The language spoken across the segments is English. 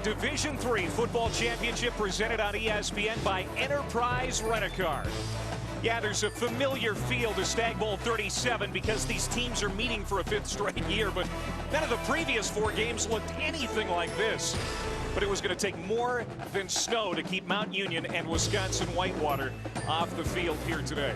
Division III football championship presented on ESPN by Enterprise Rent-A-Car. Yeah, there's a familiar feel to Stag Bowl 37 because these teams are meeting for a fifth straight year, but none of the previous four games looked anything like this. But it was going to take more than snow to keep Mount Union and Wisconsin Whitewater off the field here today.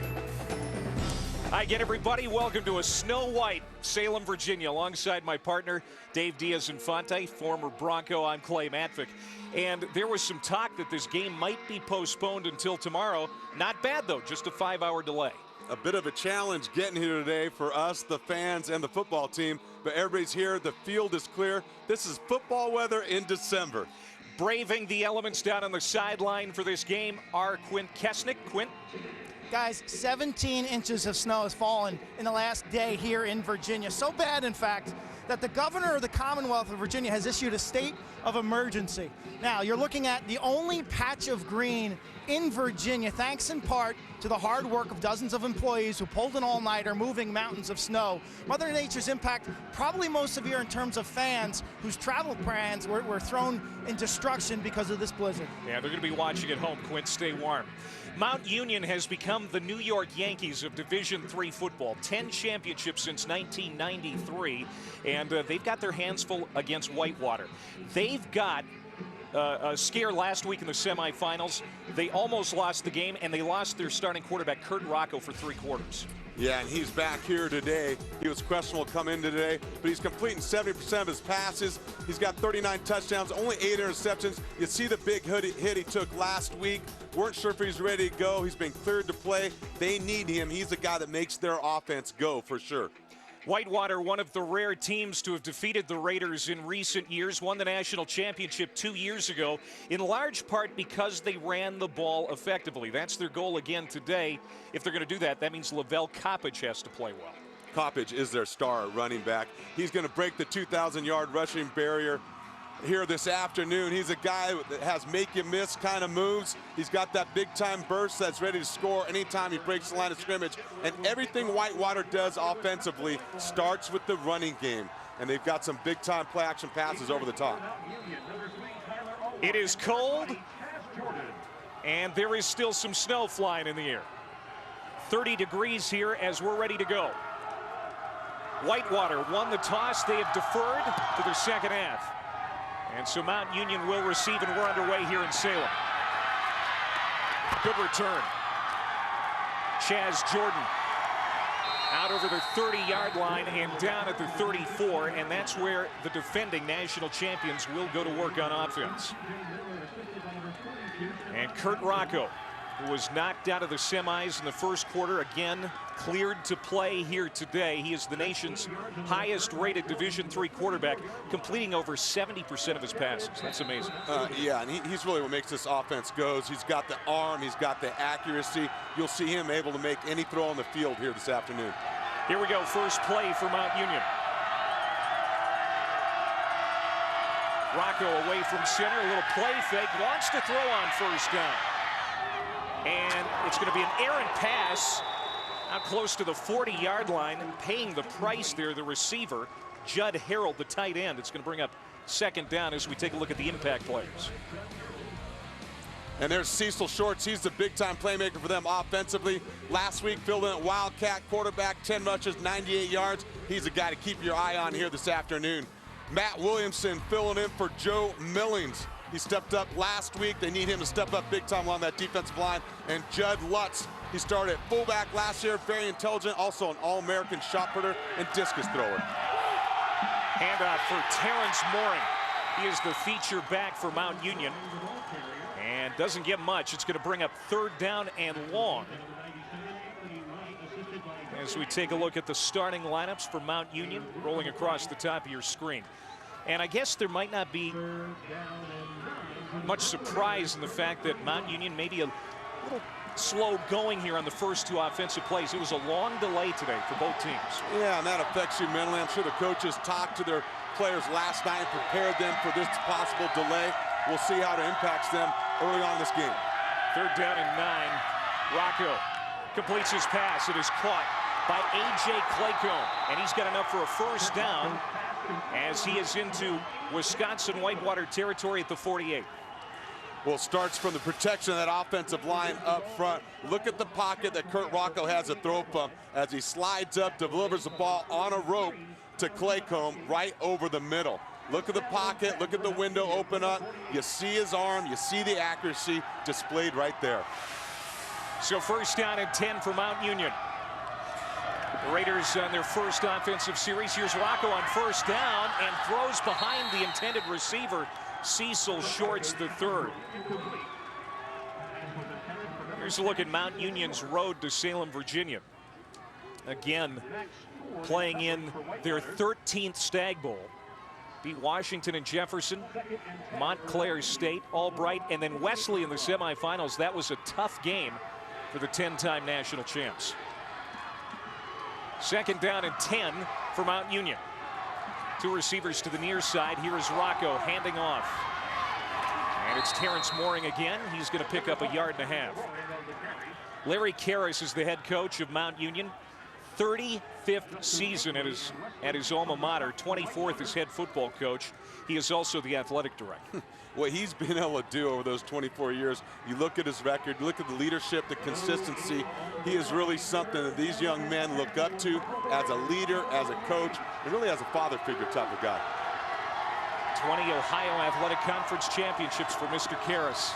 Hi again, everybody. Welcome to a snow-white Salem, Virginia, alongside my partner, Dave Diaz-Infante, former Bronco. I'm Clay Matvick. And there was some talk that this game might be postponed until tomorrow. Not bad, though, just a 5-hour delay. A bit of a challenge getting here today for us, the fans, and the football team. But everybody's here. The field is clear. This is football weather in December. Braving the elements down on the sideline for this game are Quint Kesnick. Quint? Guys, 17 inches of snow has fallen in the last day here in Virginia. So bad, in fact, that the governor of the Commonwealth of Virginia has issued a state of emergency. Now, you're looking at the only patch of green in Virginia, thanks in part to the hard work of dozens of employees who pulled an all-nighter moving mountains of snow. Mother Nature's impact probably most severe in terms of fans whose travel plans were thrown in destruction because of this blizzard. Yeah, they're going to be watching at home. Quint, stay warm. Mount Union has become the New York Yankees of Division III football. 10 championships since 1993, and they've got their hands full against Whitewater. They've got a scare last week in the semifinals. They almost lost the game, and they lost their starting quarterback, Kurt Rocco, for 3 quarters. Yeah, and he's back here today. He was questionable to come in today, but he's completing 70% of his passes. He's got 39 touchdowns, only 8 interceptions. You see the big hit he took last week. Weren't sure if he's ready to go. He's been cleared to play. They need him. He's the guy that makes their offense go for sure. Whitewater, one of the rare teams to have defeated the Raiders in recent years, won the national championship 2 years ago, in large part because they ran the ball effectively. That's their goal again today. If they're going to do that, that means Lavelle Coppage has to play well. Coppage is their star running back. He's going to break the 2,000-yard rushing barrier here this afternoon. He's a guy that has make-you-miss kind of moves. He's got that big-time burst that's ready to score anytime he breaks the line of scrimmage. And everything Whitewater does offensively starts with the running game. And they've got some big-time play-action passes over the top. It is cold, and there is still some snow flying in the air. 30 degrees here as we're ready to go. Whitewater won the toss. They have deferred to their second half. And so Mount Union will receive, and we're underway here in Salem. Good return. Chaz Jordan out over the 30-yard line and down at the 34, and that's where the defending national champions will go to work on offense. And Kurt Rocco, who was knocked out of the semis in the first quarter, again cleared to play here today. He is the nation's highest-rated Division III quarterback, completing over 70% of his passes. That's amazing. Yeah, and he's really what makes this offense goes. He's got the arm, he's got the accuracy. You'll see him able to make any throw on the field here this afternoon. Here we go, first play for Mount Union. Rocco away from center, a little play fake, wants to throw on first down. And it's going to be an errant pass out close to the 40-yard line, paying the price there, the receiver, Judd Harold, the tight end. It's going to bring up second down as we take a look at the impact players. And there's Cecil Shorts. He's the big-time playmaker for them offensively. Last week, filled in at Wildcat quarterback, 10 rushes, 98 yards. He's a guy to keep your eye on here this afternoon. Matt Williamson filling in for Joe Millings. He stepped up last week. They need him to step up big time along that defensive line. And Judd Lutz, he started at fullback last year, very intelligent, also an All-American shot putter and discus thrower. Handoff for Terrence Mooring. He is the feature back for Mount Union. And doesn't get much. It's going to bring up third down and long. As we take a look at the starting lineups for Mount Union, rolling across the top of your screen. And I guess there might not be much surprise in the fact that Mount Union may be a little slow going here on the first 2 offensive plays. It was a long delay today for both teams. Yeah, and that affects you mentally. I'm sure the coaches talked to their players last night and prepared them for this possible delay. We'll see how it impacts them early on in this game. Third down and 9. Rocco completes his pass. It is caught by A.J. Claycomb. And he's got enough for a first down as he is into Wisconsin Whitewater territory at the 48. Well, starts from the protection of that offensive line up front. Look at the pocket that Kurt Rocco has a throw from as he slides up, delivers the ball on a rope to Claycomb right over the middle. Look at the pocket, look at the window open up. You see his arm, you see the accuracy displayed right there. So first down and 10 for Mount Union. The Raiders on their first offensive series. Here's Rocco on first down and throws behind the intended receiver, Cecil Shorts III. Here's a look at Mount Union's road to Salem, Virginia. Again, playing in their 13th Stag Bowl. Beat Washington and Jefferson, Montclair State, Albright, and then Wesley in the semifinals. That was a tough game for the 10-time national champs. Second down and 10 for Mount Union. Two receivers to the near side. Here is Rocco handing off. And it's Terrence Mooring again. He's going to pick up a yard and a half. Larry Karras is the head coach of Mount Union. 35th season at his alma mater, 24th as head football coach. He is also the athletic director. What he's been able to do over those 24 years, you look at his record, look at the leadership, the consistency. He is really something that these young men look up to as a leader, as a coach, and really as a father figure type of guy. 20 Ohio Athletic Conference championships for Mr. Karras.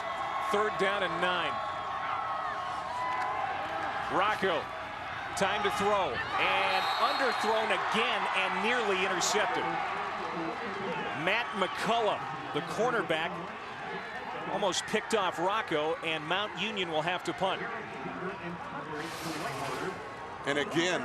Third down and 9. Rocco, time to throw, and underthrown again and nearly intercepted. Matt McCullough, the cornerback, almost picked off Rocco, and Mount Union will have to punt. And again,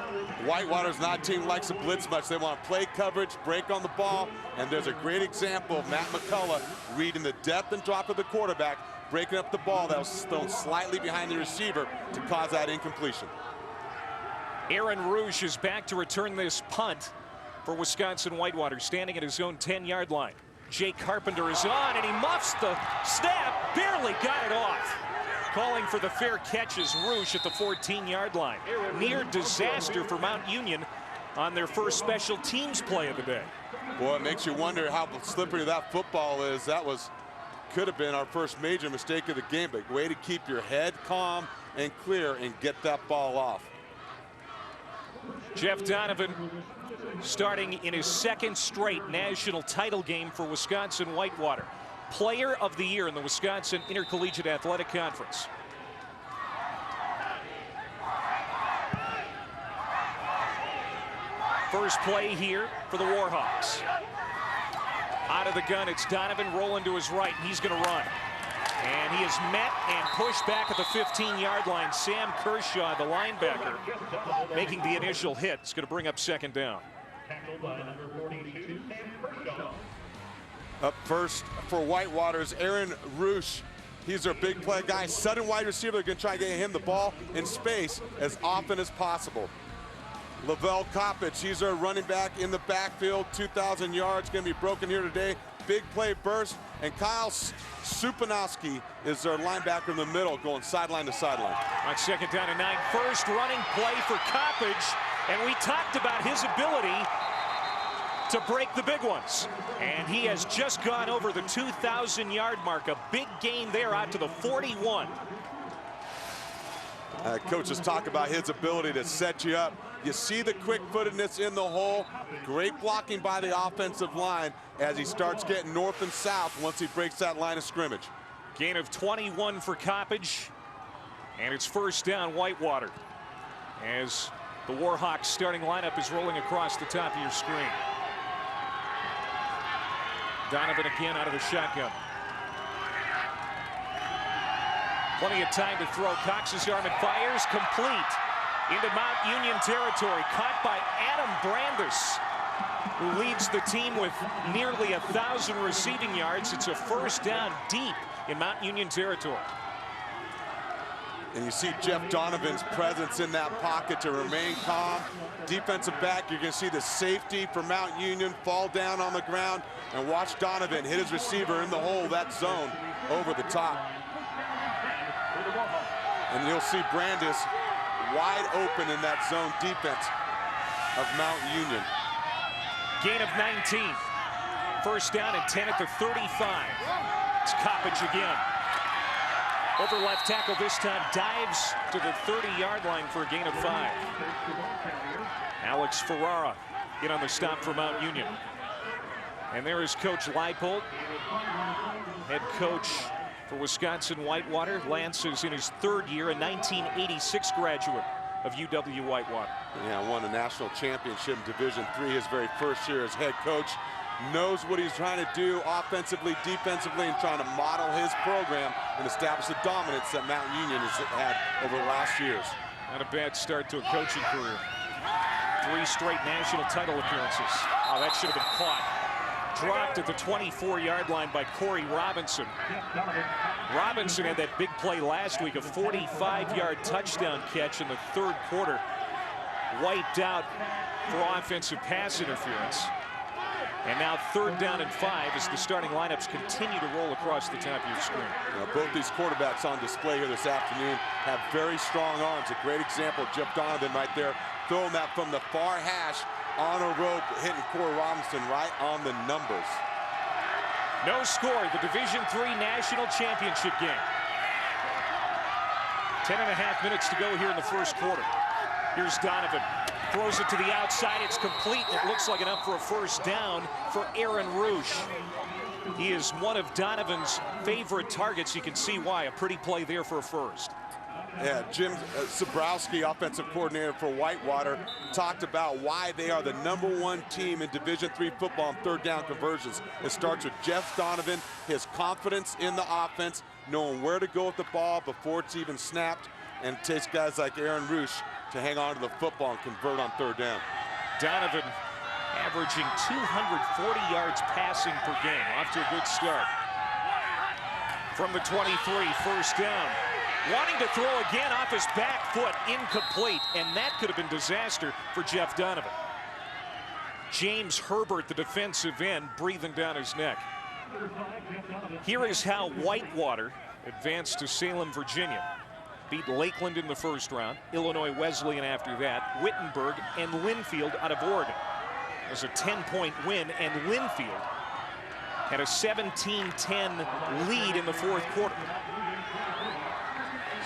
Whitewater's not a team that likes to blitz much. They want to play coverage, break on the ball, and there's a great example of Matt McCullough reading the depth and drop of the quarterback, breaking up the ball that was thrown slightly behind the receiver to cause that incompletion. Aaron Rouge is back to return this punt for Wisconsin Whitewater, standing at his own 10-yard line. Jake Carpenter is on, and he muffs the snap, barely got it off. Calling for the fair catch is Rouge at the 14-yard line. Near disaster for Mount Union on their first special teams play of the day. Boy, it makes you wonder how slippery that football is. That could have been our first major mistake of the game, but way to keep your head calm and clear and get that ball off. Jeff Donovan starting in his second straight national title game for Wisconsin Whitewater. Player of the Year in the Wisconsin Intercollegiate Athletic Conference. First play here for the Warhawks. Out of the gun, it's Donovan rolling to his right, and he's going to run. And he is met and pushed back at the 15-yard line. Sam Kershaw, the linebacker, making the initial hit. It's going to bring up second down. Up first for Whitewater's Aaron Rouge. He's their big play guy. Sudden wide receiver. They're going to try to get him the ball in space as often as possible. Lavelle Coppage, he's our running back in the backfield. 2,000 yards, going to be broken here today. Big play burst. And Kyle Supanowski is their linebacker in the middle, going sideline to sideline. On second down and 9, first running play for Coppage. And we talked about his ability to break the big ones. And he has just gone over the 2,000-yard mark. A big gain there out to the 41. Coaches talk about his ability to set you up. You see the quick-footedness in the hole. Great blocking by the offensive line as he starts getting north and south once he breaks that line of scrimmage. Gain of 21 for Coppage. And it's first down Whitewater as the Warhawks starting lineup is rolling across the top of your screen. Donovan again out of the shotgun. Plenty of time to throw. Cox's arm and fires complete into Mount Union territory. Caught by Adam Brandis, who leads the team with nearly 1,000 receiving yards. It's a first down deep in Mount Union territory. And you see Jeff Donovan's presence in that pocket to remain calm. Defensive back, you're going to see the safety for Mount Union fall down on the ground, and watch Donovan hit his receiver in the hole, that zone, over the top. And you'll see Brandis wide open in that zone defense of Mount Union. Gain of 19. First down and 10 at the 35. It's Coppage again. Over left tackle this time, dives to the 30-yard line for a gain of 5. Alex Ferrara in on the stop for Mount Union. And there is Coach Leipold, head coach for Wisconsin Whitewater. Lance is in his 3rd year, a 1986 graduate of UW Whitewater. Yeah, won a national championship in Division III his very first year as head coach. Knows what he's trying to do offensively, defensively, and trying to model his program and establish the dominance that Mount Union has had over the last years. Not a bad start to a coaching career. 3 straight national title appearances. Oh, that should have been caught. Dropped at the 24-yard line by Corey Robinson. Robinson had that big play last week, a 45-yard touchdown catch in the 3rd quarter. Wiped out for offensive pass interference. And now 3rd down and 5 as the starting lineups continue to roll across the top of your screen. Both these quarterbacks on display here this afternoon have very strong arms. A great example, Jeff Donovan right there, throwing that from the far hash on a rope, hitting Corey Robinson right on the numbers. No score, the Division III National Championship game. 10.5 minutes to go here in the 1st quarter. Here's Donovan. Throws it to the outside. It's complete. It looks like enough for a first down for Aaron Roush. He is one of Donovan's favorite targets. You can see why. A pretty play there for a first. Yeah, Jim Zabrowski, offensive coordinator for Whitewater, talked about why they are the #1 team in Division III football on 3rd down conversions. It starts with Jeff Donovan, his confidence in the offense, knowing where to go with the ball before it's even snapped, and it takes guys like Aaron Roush to hang on to the football and convert on 3rd down. Donovan averaging 240 yards passing per game. Off to a good start. From the 23, first down. Wanting to throw again off his back foot, incomplete, and that could have been disaster for Jeff Donovan. James Herbert, the defensive end, breathing down his neck. Here is how Whitewater advanced to Salem, Virginia. Beat Lakeland in the 1st round, Illinois Wesleyan after that, Wittenberg and Linfield out of Oregon. It was a 10-point win, and Linfield had a 17-10 lead in the 4th quarter.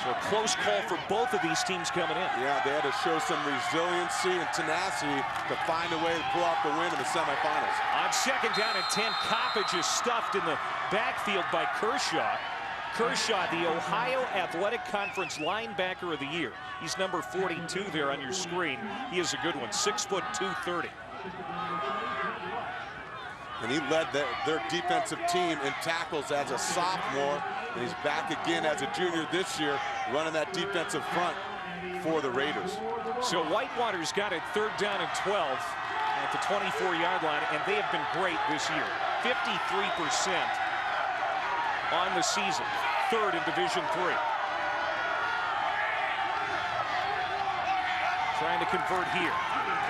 So a close call for both of these teams coming in. Yeah, they had to show some resiliency and tenacity to find a way to pull off the win in the semifinals. On 2nd down and 10, Coppage is stuffed in the backfield by Kershaw. Kershaw, the Ohio Athletic Conference linebacker of the year. He's number 42 there on your screen. He is a good one, 6 foot 230. And he led their defensive team in tackles as a sophomore, and he's back again as a junior this year, running that defensive front for the Raiders. So Whitewater's got it 3rd down and 12 at the 24-yard line, and they have been great this year. 53% on the season, 3rd in Division III. Trying to convert here.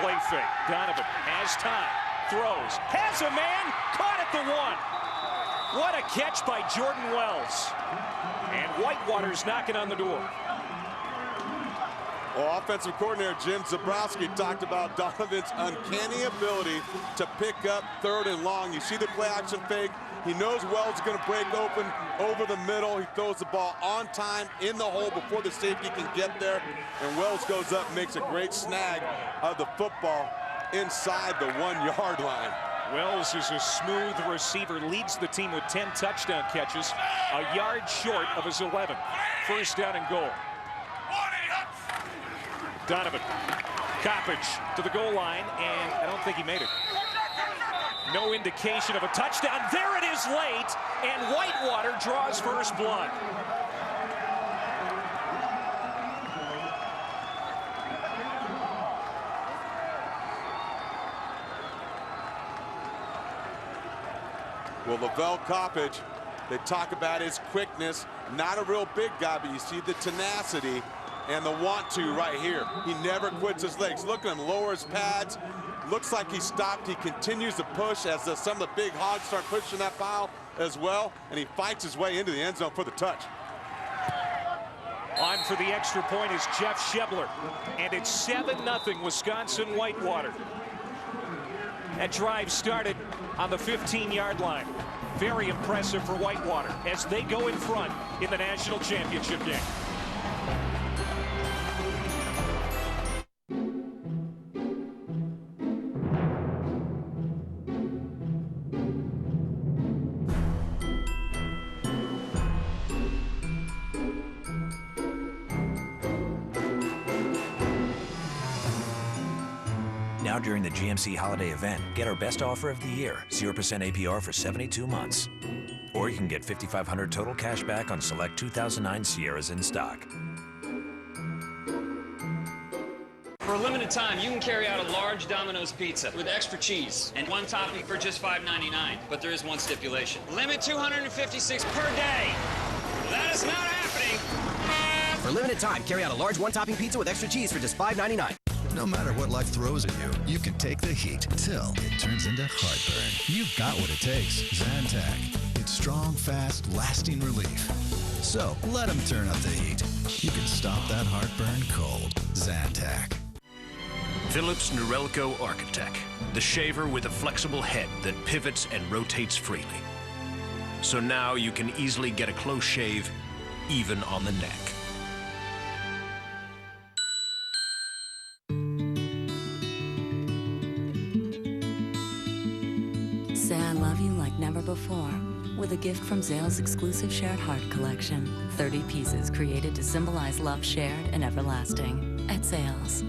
Play fake. Donovan has time. Throws. Has a man. Caught at the 1. What a catch by Jordan Wells. And Whitewater's knocking on the door. Well, offensive coordinator Jim Zabrowski talked about Donovan's uncanny ability to pick up 3rd and long. You see the play action fake. He knows Wells is going to break open over the middle. He throws the ball on time in the hole before the safety can get there. And Wells goes up and makes a great snag of the football inside the 1-yard line. Wells is a smooth receiver, leads the team with 10 touchdown catches, a yard short of his 11th. First down and goal. Donovan, Coppage to the goal line, and I don't think he made it. No indication of a touchdown. There it is late, and Whitewater draws first blood. Well, Lavelle Coppage, they talk about his quickness. Not a real big guy, but you see the tenacity and the want-to right here. He never quits his legs. Look at him lower his pads. Looks like he stopped. He continues to push as some of the big hogs start pushing that pile as well, and he fights his way into the end zone for the touch. On for the extra point is Jeff Shebler. And it's 7-0 Wisconsin-Whitewater. That drive started on the 15-yard line. Very impressive for Whitewater as they go in front in the national championship game. Now during the GMC holiday event, get our best offer of the year, 0% APR for 72 months. Or you can get $5,500 total cash back on select 2009 Sierras in stock. For a limited time, you can carry out a large Domino's pizza with extra cheese and one topping for just $5.99. But there is one stipulation. Limit 256 per day. That is not happening. For a limited time, carry out a large one-topping pizza with extra cheese for just $5.99. No matter what life throws at you, you can take the heat till it turns into heartburn. You've got what it takes. Zantac. It's strong, fast, lasting relief. So let them turn up the heat. You can stop that heartburn cold. Zantac. Philips Norelco Architect, the shaver with a flexible head that pivots and rotates freely. So now you can easily get a close shave, even on the neck. Say I love you like never before with a gift from Zales' exclusive Shared Heart collection. 30 pieces created to symbolize love shared and everlasting at Zales.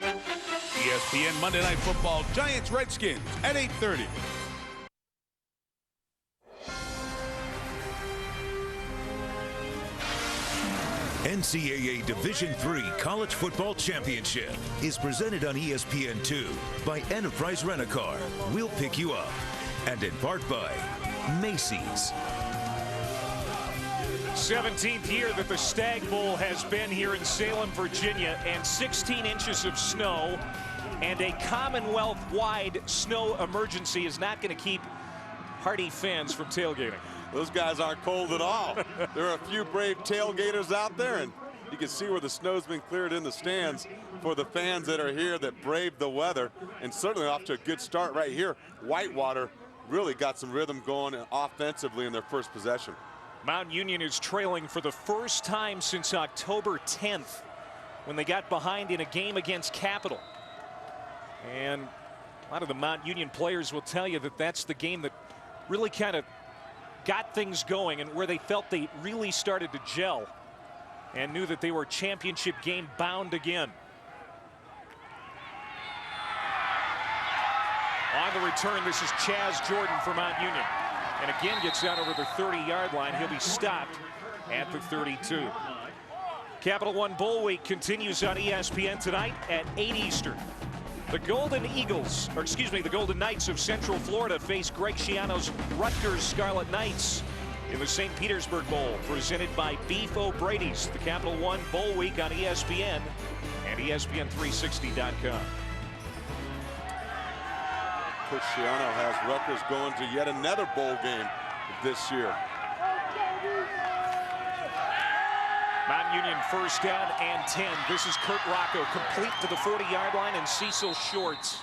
ESPN Monday Night Football, Giants-Redskins at 8:30. NCAA Division III College Football Championship is presented on ESPN2 by Enterprise Rent-A-Car. We'll pick you up. And in part by Macy's. 17th year that the Stag Bowl has been here in Salem, Virginia, and 16 inches of snow and a Commonwealth-wide snow emergency is not going to keep hardy fans from tailgating. Those guys aren't cold at all. There are a few brave tailgaters out there, and you can see where the snow's been cleared in the stands for the fans that are here that braved the weather, and certainly off to a good start right here. Whitewater really got some rhythm going offensively in their first possession. Mount Union is trailing for the first time since October 10th when they got behind in a game against Capital. And a lot of the Mount Union players will tell you that that's the game that really kind of got things going and where they felt they really started to gel and knew that they were championship game bound again. On the return, this is Chaz Jordan for Mount Union. And again gets out over the 30-yard line. He'll be stopped at the 32. Capital One Bowl Week continues on ESPN tonight at 8 Eastern. The Golden Eagles, or excuse me, the Golden Knights of Central Florida face Greg Schiano's Rutgers Scarlet Knights in the St. Petersburg Bowl, presented by Beef O'Brady's. The Capital One Bowl Week on ESPN and ESPN360.com. Coach Schiano has Rutgers going to yet another bowl game this year. Mount Union first down and 10. This is Kurt Rocco complete to the 40-yard line, and Cecil Shorts.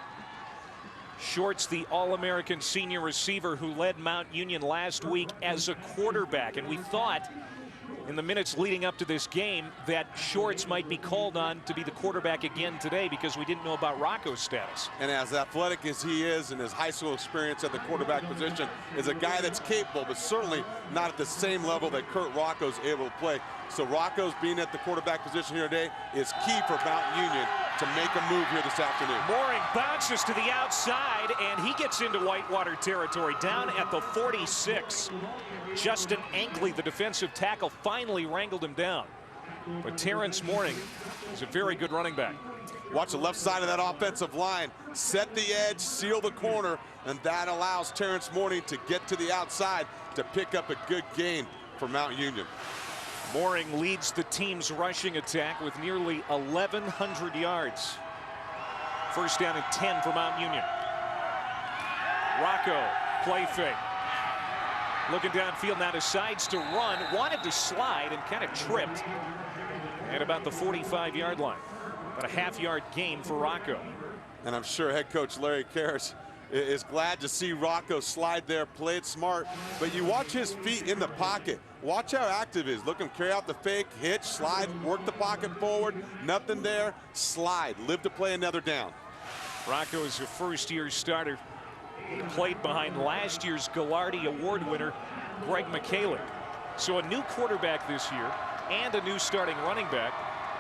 Shorts, the All-American senior receiver who led Mount Union last week as a quarterback. And we thought in the minutes leading up to this game that Shorts might be called on to be the quarterback again today because we didn't know about Rocco's status. And as athletic as he is and his high school experience at the quarterback position, is a guy that's capable, but certainly not at the same level that Kurt Rocco's able to play. So Rocco's being at the quarterback position here today is key for Mount Union to make a move here this afternoon. Mooring bounces to the outside, and he gets into Whitewater territory down at the 46. Justin Ankley, the defensive tackle, finally wrangled him down. But Terrence Mooring is a very good running back. Watch the left side of that offensive line. Set the edge, seal the corner, and that allows Terrence Mooring to get to the outside to pick up a good gain for Mount Union. Mooring leads the team's rushing attack with nearly 1,100 yards. First down and 10 for Mount Union. Rocco, play fake. Looking downfield now, decides to run, wanted to slide and kind of tripped. at about the 45-yard line. About a half-yard gain for Rocco. And I'm sure head coach Larry Karras is glad to see Rocco slide there, play it smart. But you watch his feet in the pocket. Watch how active he is. Look him carry out the fake, hitch, slide, work the pocket forward. Nothing there, slide, live to play another down. Rocco is a first-year starter. He played behind last year's Gallardi Award winner, Greg McCaleb. So a new quarterback this year and a new starting running back.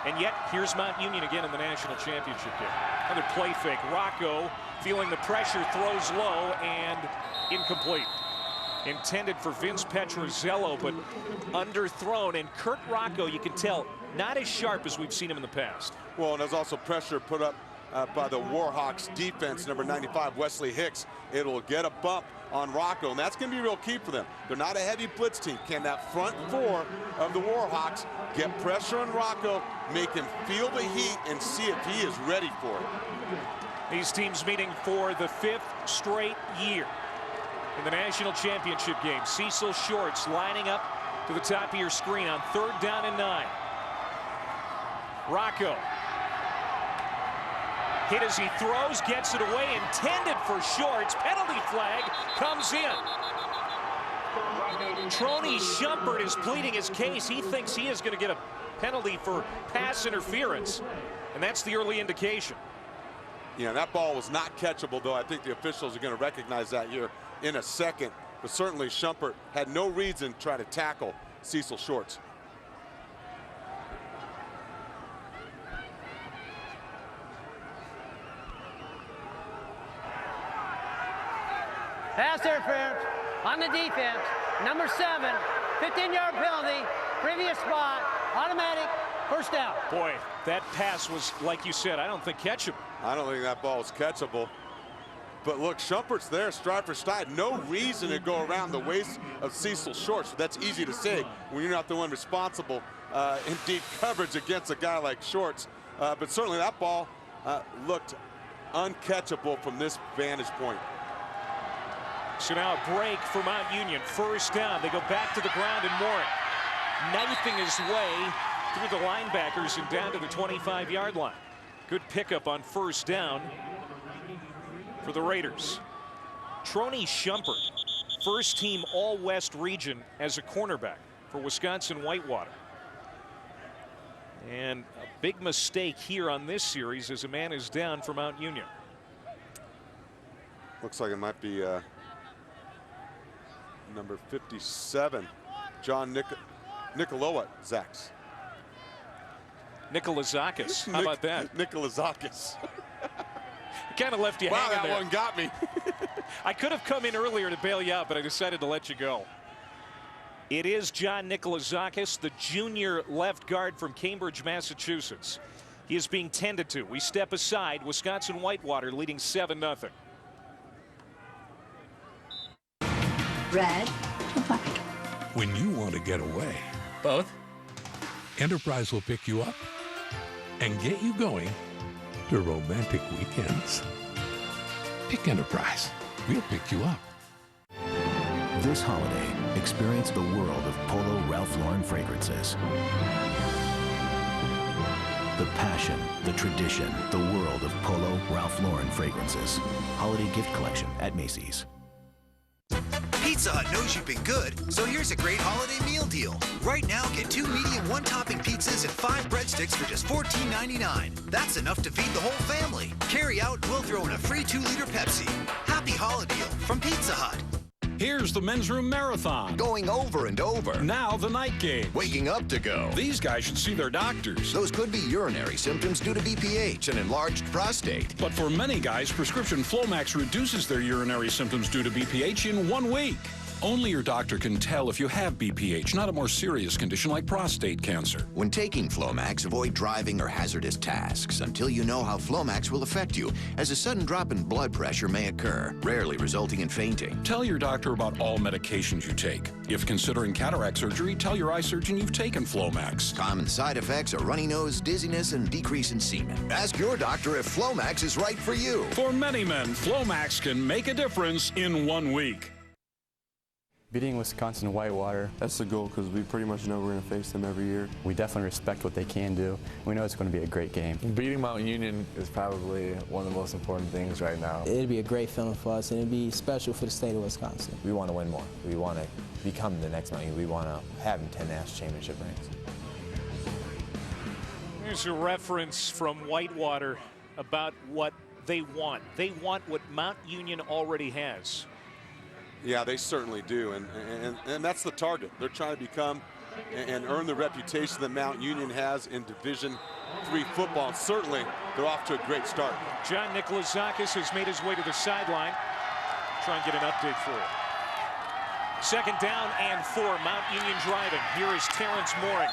And yet, here's Mount Union again in the national championship game. Another play fake. Rocco, feeling the pressure, throws low and incomplete. Intended for Vince Petrozello, but underthrown. And Kurt Rocco, you can tell, not as sharp as we've seen him in the past. Well, and there's also pressure put up by the Warhawks defense, number 95, Wesley Hicks. It'll get a bump on Rocco, and that's going to be real key for them. They're not a heavy blitz team. Can that front four of the Warhawks get pressure on Rocco, make him feel the heat, and see if he is ready for it? These teams meeting for the 5th straight year in the national championship game. Cecil Shorts lining up to the top of your screen on 3rd down and 9. Rocco hit as he throws, gets it away, intended for Shorts. Penalty flag comes in. Troney Shumpert is pleading his case. He thinks he is going to get a penalty for pass interference, and that's the early indication. Yeah, that ball was not catchable, though. I think the officials are going to recognize that here in a second. But certainly Shumpert had no reason to try to tackle Cecil Shorts. Pass interference on the defense. Number 7, 15-yard penalty, previous spot, automatic, first down. Boy, that pass was, like you said, I don't think catchable. I don't think that ball is catchable. But look, Shumpert's there, stride for stride. No reason to go around the waist of Cecil Shorts. That's easy to say when you're not the one responsible in deep coverage against a guy like Shorts. But certainly that ball looked uncatchable from this vantage point. So now a break for Mount Union. First down. They go back to the ground, and Morin knifing his way through the linebackers and down to the 25-yard line. Good pickup on first down for the Raiders. Troney Shumpert, first team All-West region as a cornerback for Wisconsin Whitewater. And a big mistake here on this series as a man is down for Mount Union. Looks like it might be number 57, John Nikolazakis. Nikolazakis. How about that? Nikolazakis. Kind of left you hanging that there. one got me. I could have come in earlier to bail you out, but I decided to let you go. It is John Nikolazakis, the junior left guard from Cambridge, Massachusetts. He is being tended to. We step aside. Wisconsin Whitewater leading 7-0. Red or black? When you want to get away. Both. Enterprise will pick you up and get you going to romantic weekends. Pick Enterprise. We'll pick you up. This holiday, experience the world of Polo Ralph Lauren fragrances. The passion, the tradition, the world of Polo Ralph Lauren fragrances. Holiday gift collection at Macy's. Pizza Hut knows you've been good, so here's a great holiday meal deal. Right now, get 2 medium one-topping pizzas and 5 breadsticks for just $14.99. That's enough to feed the whole family. Carry out, we'll throw in a free 2-liter Pepsi. Happy holiday deal from Pizza Hut. Here's the men's room marathon. Going over and over. Now the night game. Waking up to go. These guys should see their doctors. Those could be urinary symptoms due to BPH and enlarged prostate. But for many guys, prescription Flomax reduces their urinary symptoms due to BPH in 1 week. Only your doctor can tell if you have BPH, not a more serious condition like prostate cancer. When taking Flomax, avoid driving or hazardous tasks until you know how Flomax will affect you, as a sudden drop in blood pressure may occur, rarely resulting in fainting. Tell your doctor about all medications you take. If considering cataract surgery, tell your eye surgeon you've taken Flomax. Common side effects are runny nose, dizziness, and decrease in semen. Ask your doctor if Flomax is right for you. For many men, Flomax can make a difference in 1 week. Beating Wisconsin Whitewater. That's the goal because we pretty much know we're going to face them every year. We definitely respect what they can do. We know it's going to be a great game. Beating Mount Union is probably one of the most important things right now. It'd be a great feeling for us, and it'd be special for the state of Wisconsin. We want to win more. We want to become the next Mount Union. We want to have 10 national championship rings. Here's a reference from Whitewater about what they want. They want what Mount Union already has. Yeah, they certainly do, and that's the target. They're trying to become and earn the reputation that Mount Union has in Division III football, and certainly they're off to a great start. John Nikolazakis has made his way to the sideline. Try and get an update for you. 2nd down and 4, Mount Union driving. Here is Terrence Mooring,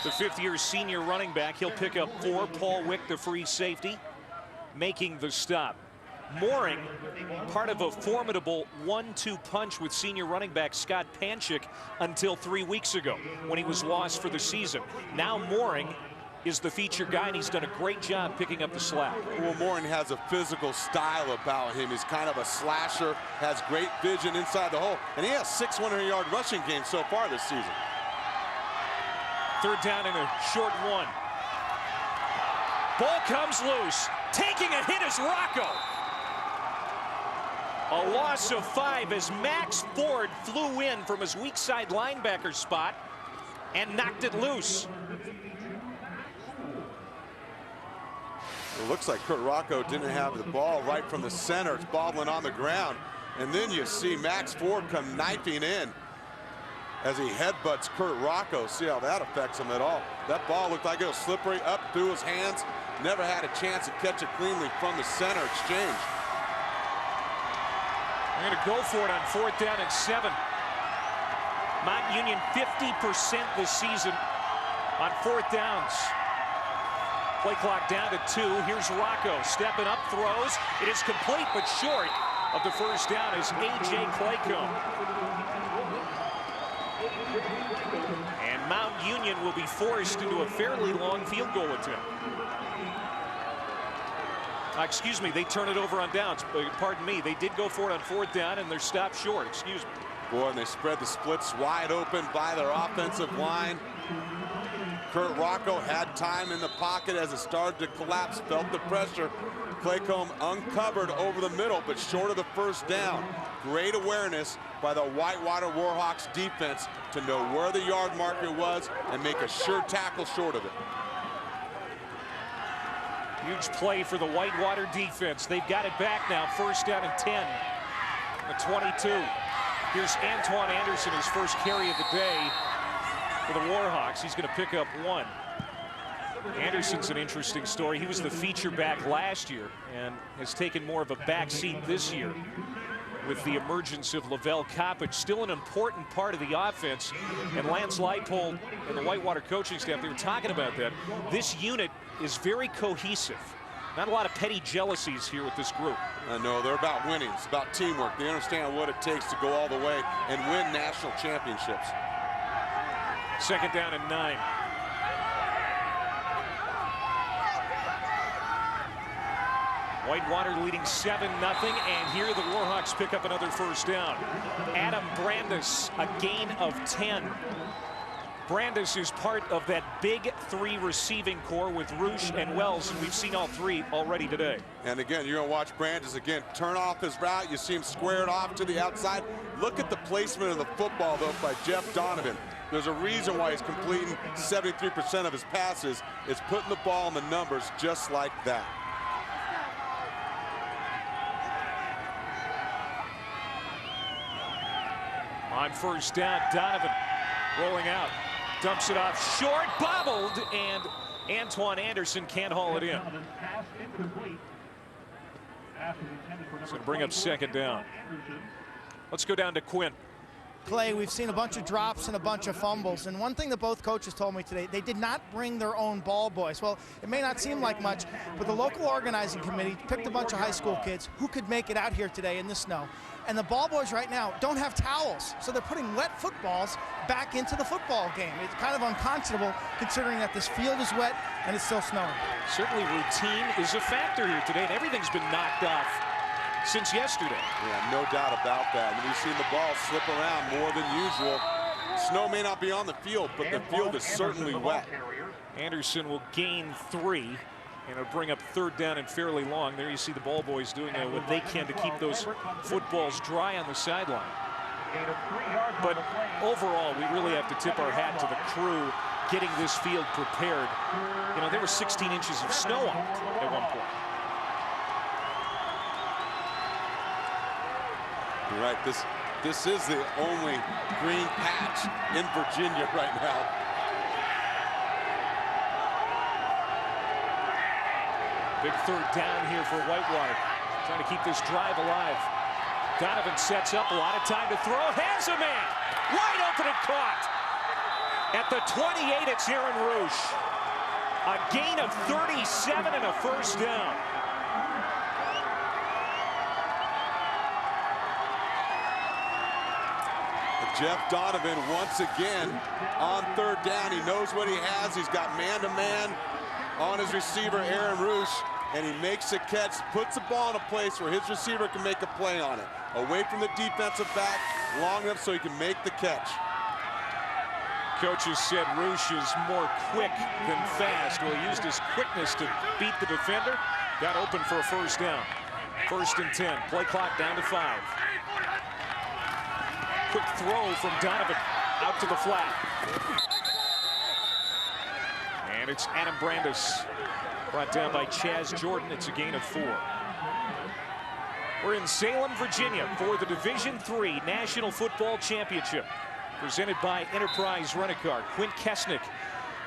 the 5th-year senior running back. He'll pick up 4. Paul Wick, the free safety, making the stop. Mooring, part of a formidable 1-2 punch with senior running back Scott Panchik until 3 weeks ago when he was lost for the season. Now Mooring is the feature guy, and he's done a great job picking up the slack. Well, Mooring has a physical style about him. He's kind of a slasher, has great vision inside the hole, and he has 6 100-yard rushing games so far this season. 3rd down and a short 1. Ball comes loose. Taking a hit is Rocco. A loss of 5 as Max Ford flew in from his weak side linebacker spot and knocked it loose. It looks like Kurt Rocco didn't have the ball right from the center. It's bobbling on the ground. And then you see Max Ford come knifing in as he headbutts Kurt Rocco. See how that affects him at all. That ball looked like it was slippery up through his hands. Never had a chance to catch it cleanly from the center exchange. They're going to go for it on 4th down and 7. Mount Union 50% this season on 4th downs. Play clock down to 2. Here's Rocco stepping up, throws. It is complete but short of the 1st down is A.J. Claycomb. And Mount Union will be forced into a fairly long field goal attempt. Excuse me, they turn it over on downs. Pardon me, they did go for it on 4th down, and they're stopped short. Excuse me. Boy, and they spread the splits wide open by their offensive line. Kurt Rocco had time in the pocket as it started to collapse, felt the pressure. Claycomb uncovered over the middle, but short of the 1st down. Great awareness by the Whitewater Warhawks defense to know where the yard marker was and make a sure tackle short of it. Huge play for the Whitewater defense. They've got it back now. 1st down and 10. The 22. Here's Antoine Anderson, his first carry of the day for the Warhawks. He's going to pick up 1. Anderson's an interesting story. He was the feature back last year and has taken more of a back seat this year with the emergence of Lavelle Coppage. Still an important part of the offense. And Lance Leipold and the Whitewater coaching staff, they were talking about that. This unit is very cohesive. Not a lot of petty jealousies here with this group. No, they're about winning. It's about teamwork. They understand what it takes to go all the way and win national championships. 2nd down and 9. Whitewater leading 7-0, and here the Warhawks pick up another 1st down. Adam Brandis, a gain of 10. Brandis is part of that big 3 receiving core with Roosh and Wells, and we've seen all 3 already today. And again, you're going to watch Brandis again turn off his route. You see him squared off to the outside. Look at the placement of the football, though, by Jeff Donovan. There's a reason why he's completing 73% of his passes. It's putting the ball in the numbers just like that. On 1st down, Donovan rolling out. Dumps it off short, bobbled, and Antoine Anderson can't haul it in. It's going to bring up 2nd down. Let's go down to Quinn. Clay, we've seen a bunch of drops and a bunch of fumbles, and one thing that both coaches told me today, they did not bring their own ball boys. Well, it may not seem like much, but the local organizing committee picked a bunch of high school kids who could make it out here today in the snow. And the ball boys right now don't have towels, so they're putting wet footballs back into the football game. It's kind of unconscionable considering that this field is wet and it's still snowing. Certainly routine is a factor here today, and everything's been knocked off since yesterday. Yeah, no doubt about that. And we've seen the ball slip around more than usual. Snow may not be on the field, but the field is certainly wet. Anderson will gain 3, and it'll bring up 3rd down and fairly long. There you see the ball boys doing what they can to keep those footballs dry on the sideline. But overall, we really have to tip our hat to the crew getting this field prepared. You know, there were 16 inches of snow on it at one point. You're right. This is the only green patch in Virginia right now. Big 3rd down here for Whitewater. Trying to keep this drive alive. Donovan sets up, a lot of time to throw. Has a man. Wide open and caught. At the 28, it's Aaron Roush. A gain of 37 and a 1st down. Jeff Donovan once again on 3rd down. He knows what he has. He's got man-to-man on his receiver, Aaron Roush, and he makes a catch, puts the ball in a place where his receiver can make a play on it. Away from the defensive back, long enough so he can make the catch. Coaches said Roush is more quick than fast. Well, he used his quickness to beat the defender. Got open for a 1st down. 1st and 10. Play clock down to 5. Quick throw from Donovan out to the flat. And it's Adam Brandis brought down by Chaz Jordan. It's a gain of 4. We're in Salem, Virginia for the Division III National Football Championship presented by Enterprise Rent-A-Car. Quint Kesnick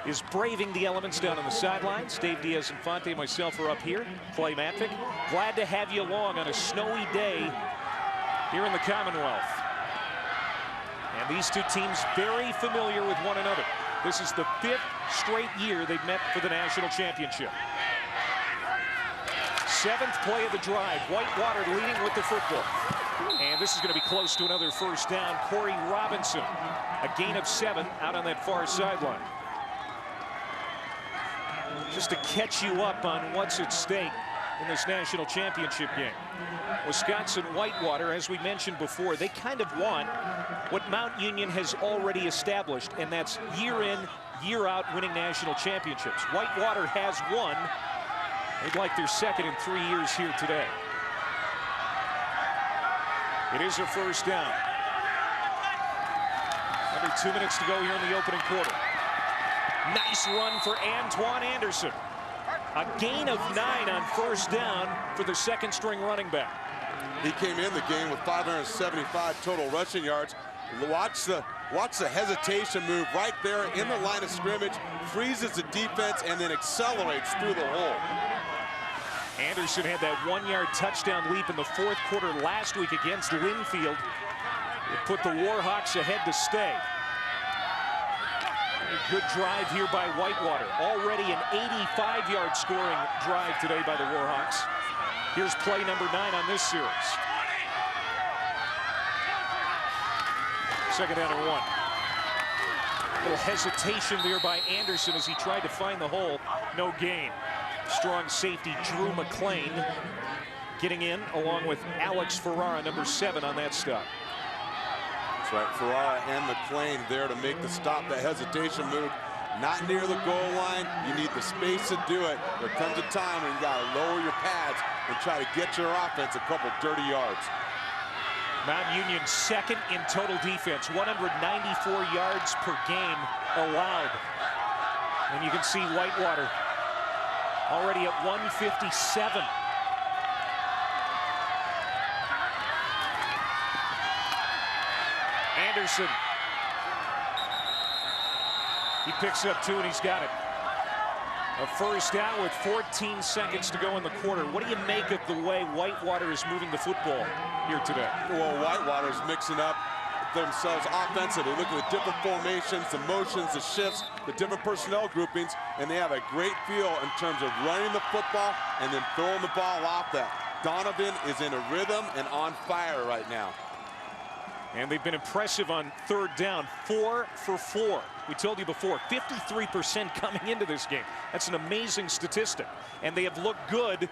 is braving the elements down on the sidelines. Dave Diaz-Infante and myself are up here. Clay Matvick, glad to have you along on a snowy day here in the Commonwealth. And these two teams very familiar with one another. This is the 5th straight year they've met for the national championship. 7th play of the drive. Whitewater leading with the football. And this is going to be close to another 1st down. Corey Robinson, a gain of 7 out on that far sideline. Just to catch you up on what's at stake in this national championship game. Wisconsin-Whitewater, as we mentioned before, they kind of want what Mount Union has already established, and that's year in, year out winning national championships. Whitewater has won. They'd like their 2nd in 3 years here today. It is a 1st down. Under 2 minutes to go here in the opening quarter. Nice run for Antoine Anderson. A gain of 9 on 1st down for the 2nd string running back. He came in the game with 575 total rushing yards. Watch the hesitation move right there in the line of scrimmage, freezes the defense, and then accelerates through the hole. Anderson had that 1-yard touchdown leap in the 4th quarter last week against Linfield. It put the Warhawks ahead to stay. A good drive here by Whitewater. Already an 85-yard scoring drive today by the Warhawks. Here's play number 9 on this series. 2nd down and 1. A little hesitation there by Anderson as he tried to find the hole. No gain. Strong safety Drew McClain getting in along with Alex Ferrara, number 7 on that stop. That's right, Ferrara and McClain there to make the stop. That hesitation move, not near the goal line. You need the space to do it. There comes a time when you got to lower your pads and try to get your offense a couple dirty yards. Mount Union 2nd in total defense, 194 yards per game allowed. And you can see Whitewater already at 157. Anderson. He picks up 2 and he's got it. A 1st down with 14 seconds to go in the quarter. What do you make of the way Whitewater is moving the football here today? Well, Whitewater is mixing up themselves offensively. Look at the different formations, the motions, the shifts, the different personnel groupings, and they have a great feel in terms of running the football and then throwing the ball off that. Donovan is in a rhythm and on fire right now. And they've been impressive on 3rd down, 4 for 4. We told you before, 53% coming into this game. That's an amazing statistic. And they have looked good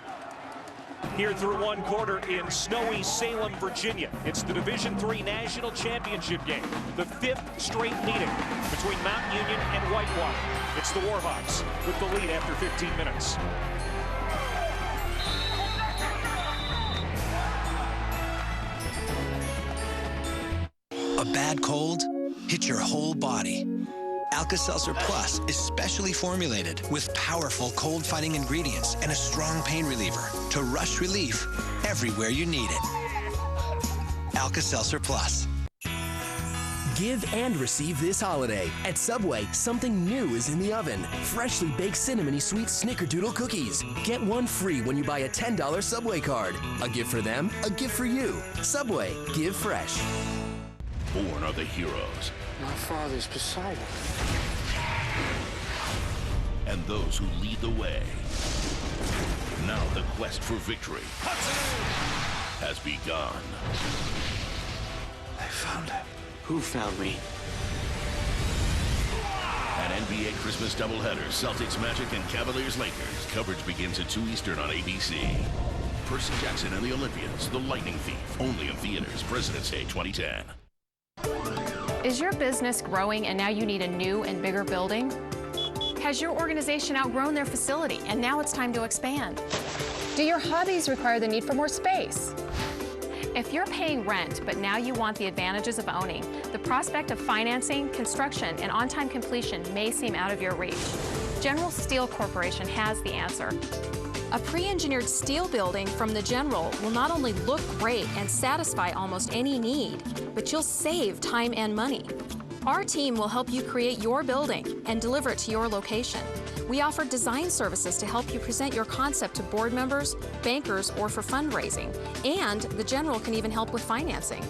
Here through one quarter in snowy Salem, Virginia. It's the Division III National Championship game, the 5th straight meeting between Mount Union and Whitewater. It's the Warhawks with the lead after 15 minutes. A bad cold hits your whole body. Alka-Seltzer Plus is specially formulated with powerful cold-fighting ingredients and a strong pain reliever to rush relief everywhere you need it. Alka-Seltzer Plus. Give and receive this holiday. At Subway, something new is in the oven. Freshly baked cinnamony sweet Snickerdoodle cookies. Get one free when you buy a $10 Subway card. A gift for them, a gift for you. Subway, give fresh. Born are the heroes. My father's Poseidon. And those who lead the way. Now the quest for victory has begun. I found him. Who found me? An NBA Christmas doubleheader, Celtics Magic and Cavaliers Lakers. Coverage begins at 2 Eastern on ABC. Percy Jackson and the Olympians, The Lightning Thief, only in theaters, President's Day 2010. Is your business growing and now you need a new and bigger building? Has your organization outgrown their facility and now it's time to expand? Do your hobbies require the need for more space? If you're paying rent, but now you want the advantages of owning, the prospect of financing, construction, and on-time completion may seem out of your reach. General Steel Corporation has the answer. A pre-engineered steel building from the General will not only look great and satisfy almost any need, but you'll save time and money. Our team will help you create your building and deliver it to your location. We offer design services to help you present your concept to board members, bankers, or for fundraising. And the General can even help with financing.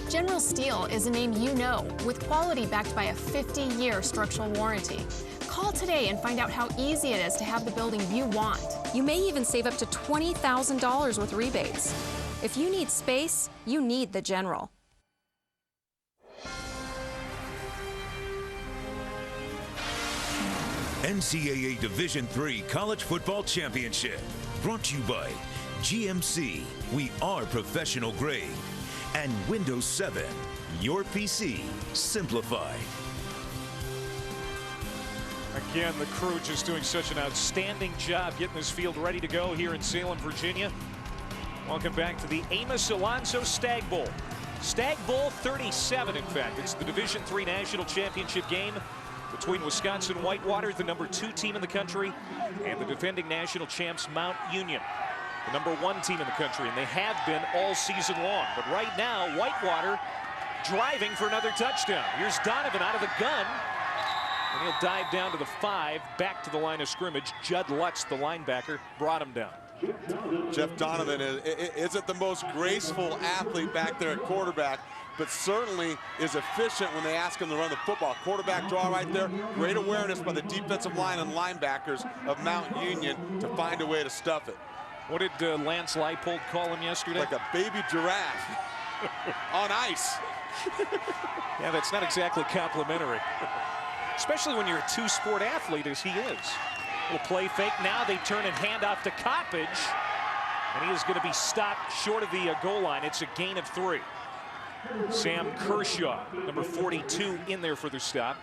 General Steel is a name you know, with quality backed by a 50-year structural warranty. Call today and find out how easy it is to have the building you want. You may even save up to $20,000 with rebates. If you need space, you need the General. NCAA Division III College Football Championship. Brought to you by GMC, we are professional grade. And Windows 7, your PC simplified. Again, the crew just doing such an outstanding job getting this field ready to go here in Salem, Virginia. Welcome back to the Amos Alonso Stag Bowl. Stag Bowl 37, in fact. It's the Division III National Championship game between Wisconsin Whitewater, the #2 team in the country, and the defending national champs Mount Union, the #1 team in the country, and they have been all season long. But right now, Whitewater driving for another touchdown. Here's Donovan out of the gun, and he'll dive down to the 5, back to the line of scrimmage. Judd Lutz, the linebacker, brought him down. Jeff Donovan isn't the most graceful athlete back there at quarterback, but certainly is efficient when they ask him to run the football. Quarterback draw right there. Great awareness by the defensive line and linebackers of Mount Union to find a way to stuff it. What did Lance Leipold call him yesterday? Like a baby giraffe on ice. Yeah, that's not exactly complimentary, especially when you're a two-sport athlete as he is. Little play fake. Now they turn and hand off to Coppage, and he is going to be stopped short of the goal line. It's a gain of 3. Sam Kershaw, number 42, in there for the stop.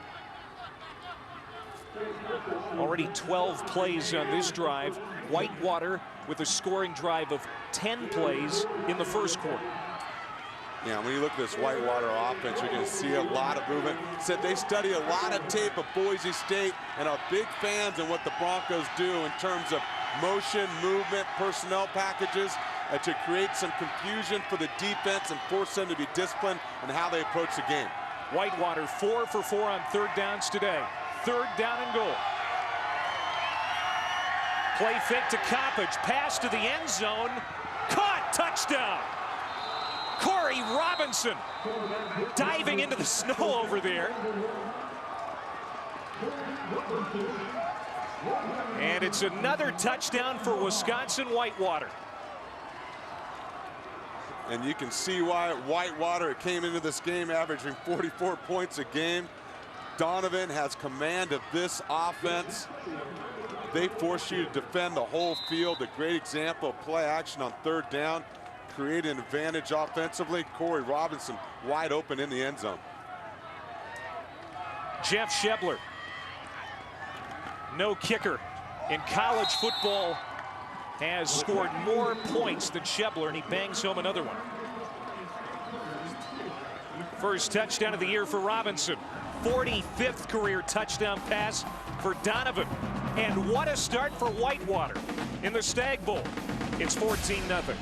Already 12 plays on this drive. Whitewater with a scoring drive of 10 plays in the first quarter. Yeah, when you look at this Whitewater offense, you're going to see a lot of movement. Said they study a lot of tape of Boise State and are big fans of what the Broncos do in terms of motion, movement, personnel packages to create some confusion for the defense and force them to be disciplined in how they approach the game. Whitewater 4 for 4 on third downs today. 3rd down and goal. Play fake to Coppage, pass to the end zone, caught, touchdown. Corey Robinson diving into the snow over there. And it's another touchdown for Wisconsin Whitewater. And you can see why Whitewater came into this game averaging 44 points a game. Donovan has command of this offense. They force you to defend the whole field. A great example of play action on 3rd down. Create an advantage offensively. Corey Robinson wide open in the end zone. Jeff Shebler, no kicker in college football, has scored more points than Shebler, and he bangs home another one. First touchdown of the year for Robinson. 45th career touchdown pass for Donovan. And what a start for Whitewater in the Stag Bowl. It's 14-0.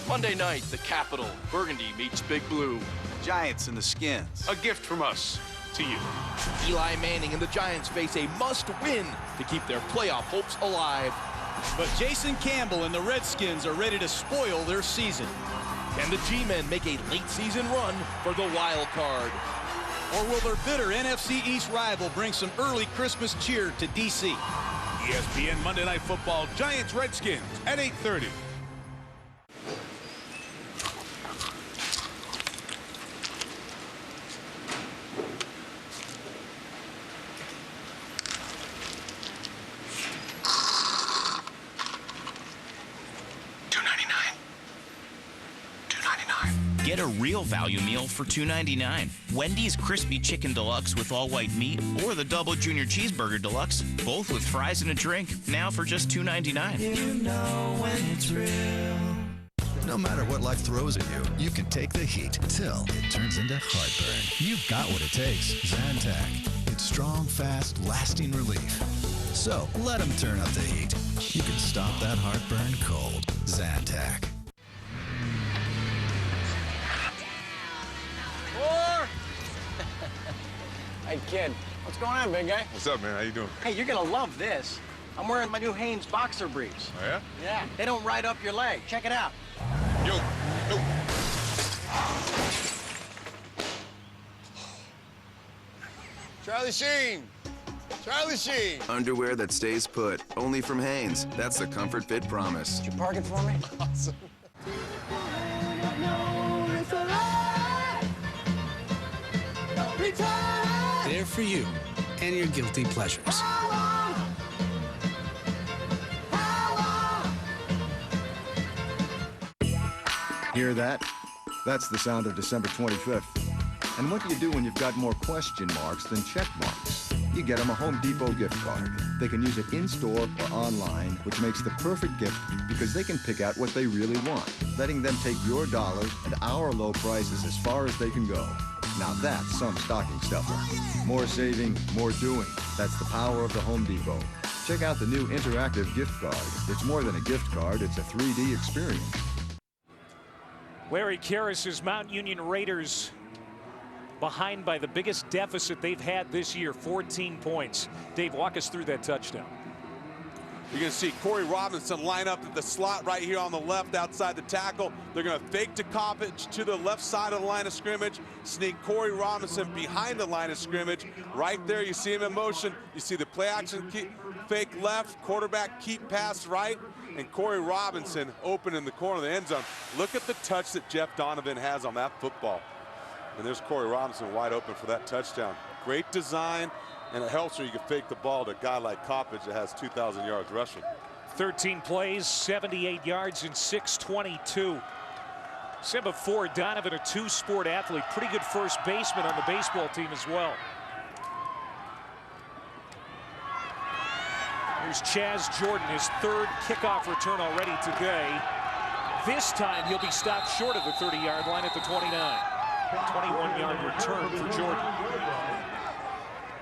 Monday night, the Capital, Burgundy meets Big Blue. Giants and the Skins. A gift from us to you. Eli Manning and the Giants face a must-win to keep their playoff hopes alive. But Jason Campbell and the Redskins are ready to spoil their season. Can the G-Men make a late-season run for the wild card? Or will their bitter NFC East rival bring some early Christmas cheer to D.C.? ESPN Monday Night Football, Giants-Redskins at 8:30. Get a real value meal for $2.99. Wendy's Crispy Chicken Deluxe with all white meat, or the Double Junior Cheeseburger Deluxe, both with fries and a drink, now for just $2.99. You know when it's real. No matter what life throws at you, you can take the heat till it turns into heartburn. You've got what it takes. Zantac. It's strong, fast, lasting relief. So let them turn up the heat. You can stop that heartburn cold. Zantac. Hey, kid, what's going on, big guy? What's up, man? How you doing? Hey, you're gonna love this. I'm wearing my new Hanes boxer briefs. Oh, yeah? Yeah, they don't ride up your leg. Check it out. Yo, yo. Charlie Sheen! Charlie Sheen! Underwear that stays put, only from Hanes. That's the Comfort Fit promise. Did you park it for me? Awesome. There for you and your guilty pleasures. Hear that? That's the sound of December 25th. And what do you do when you've got more question marks than check marks? You get them a Home Depot gift card. They can use it in-store or online, which makes the perfect gift because they can pick out what they really want, letting them take your dollars and our low prices as far as they can go. Now that's some stocking stuffer. More saving, more doing. That's the power of the Home Depot. Check out the new interactive gift card. It's more than a gift card, it's a 3D experience. Larry Karras' Mount Union Raiders behind by the biggest deficit they've had this year, 14 points. Dave, walk us through that touchdown. You're going to see Corey Robinson line up at the slot right here on the left outside the tackle. They're going to fake to Coppage to the left side of the line of scrimmage, sneak Corey Robinson behind the line of scrimmage. Right there, you see him in motion. You see the play action fake left, quarterback keep pass right, and Corey Robinson open in the corner of the end zone. Look at the touch that Jeff Donovan has on that football. And there's Corey Robinson wide open for that touchdown. Great design. And it helps when you can fake the ball to a guy like Coppage that has 2,000 yards rushing. 13 plays, 78 yards, and 622. Said before, Donovan, a two-sport athlete. Pretty good first baseman on the baseball team as well. Here's Chaz Jordan, his third kickoff return already today. This time, he'll be stopped short of the 30-yard line at the 29. 21-yard return for Jordan.